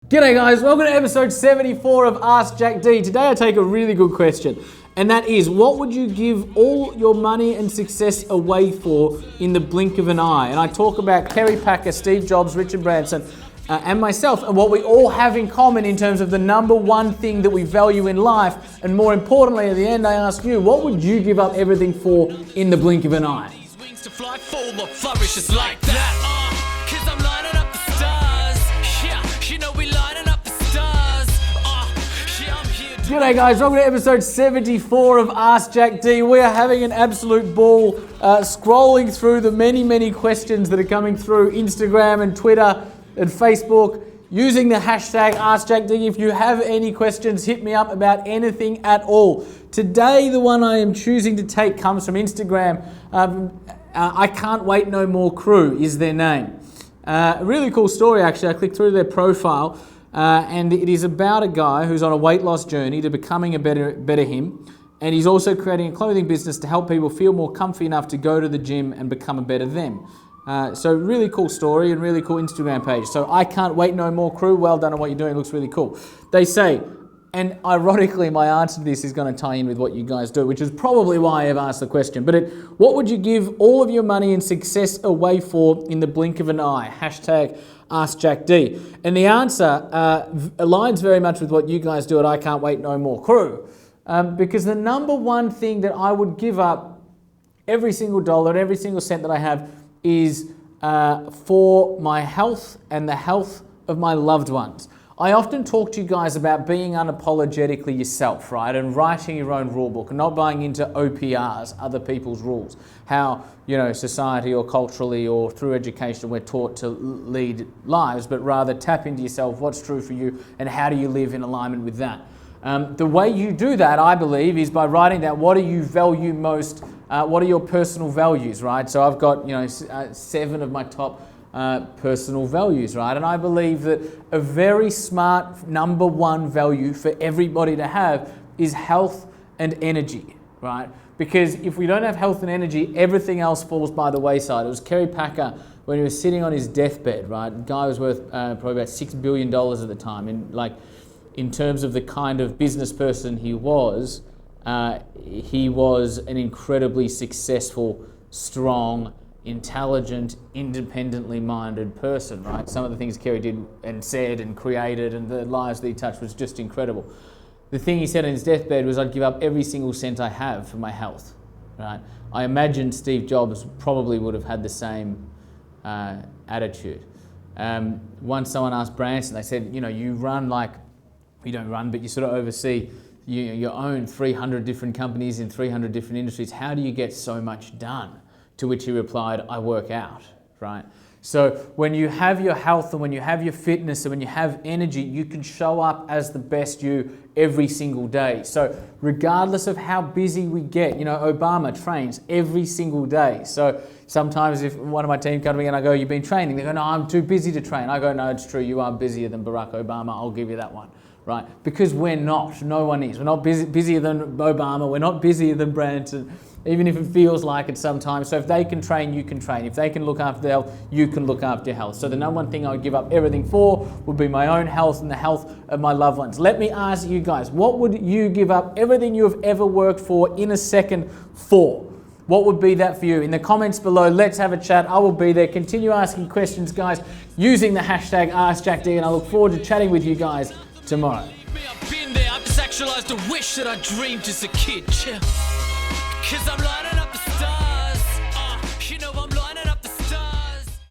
G'day guys, welcome to episode 74 of Ask Jack D. Today I take a really good question, and that is, what would you give all your money and success away for in the blink of an eye? And I talk about Kerry Packer, Steve Jobs, Richard Branson, and myself, and what we all have in common in terms of the number one thing that we value in life. And more importantly, at the end I ask you, what would you give up everything for in the blink of an eye? G'day guys, welcome to episode 74 of Ask Jack D. We are having an absolute ball scrolling through the many questions that are coming through Instagram and Twitter and Facebook using the hashtag AskJackD. If you have any questions, hit me up about anything at all. Today, the one I am choosing to take comes from Instagram. I Can't Wait No More Crew is their name. A really cool story actually. I clicked through their profile. And it is about a guy who's on a weight loss journey to becoming a better him, and he's also creating a clothing business to help people feel more comfy enough to go to the gym and become a better them. So really cool story and really cool Instagram page. So I Can't Wait No More Crew, well done on what you're doing, it looks really cool. They say, and ironically my answer to this is going to tie in with what you guys do, which is probably why I've asked the question, but what would you give all of your money and success away for in the blink of an eye? Hashtag Ask Jack D. And the answer aligns very much with what you guys do at I Can't Wait No More Crew. Because the number one thing that I would give up every single dollar and every single cent that I have is for my health and the health of my loved ones. I often talk to you guys about being unapologetically yourself, right? And writing your own rule book and not buying into OPRs, other people's rules. How, society or culturally or through education we're taught to lead lives, but rather tap into yourself, what's true for you, and how do you live in alignment with that. The way you do that, I believe, is by writing down what do you value most, what are your personal values, right? So I've got, 7 of my top personal values, right? And I believe that a very smart number one value for everybody to have is health and energy, right? Because if we don't have health and energy, everything else falls by the wayside. It was Kerry Packer when he was sitting on his deathbed, right? The guy was worth probably about $6 billion at the time. And in terms of the kind of business person he was an incredibly successful, strong, intelligent, independently minded person, right? Some of the things Kerry did and said and created and the lives that he touched was just incredible. The thing he said on his deathbed was, I'd give up every single cent I have for my health, right? I imagine Steve Jobs probably would have had the same attitude. Once someone asked Branson, they said, you run you don't run, but you sort of oversee, you own 300 different companies in 300 different industries. How do you get so much done? To which he replied, I work out, right? So when you have your health and when you have your fitness and when you have energy, you can show up as the best you every single day. So regardless of how busy we get, Obama trains every single day. So sometimes if one of my team comes to me and I go, you've been training? They go, no, I'm too busy to train. I go, no, it's true. You are busier than Barack Obama. I'll give you that one. Right? Because we're not. No one is. We're not busier than Obama. We're not busier than Branson, even if it feels like it sometimes. So if they can train, you can train. If they can look after their health, you can look after your health. So the number one thing I would give up everything for would be my own health and the health of my loved ones. Let me ask you guys, what would you give up everything you have ever worked for in a second for? What would be that for you? In the comments below, let's have a chat. I will be there. Continue asking questions, guys, using the hashtag AskJackD, and I look forward to chatting with you guys tomorrow. I've been there, I've just actualized a wish that I dreamed as a kid. Cause I'm lining up the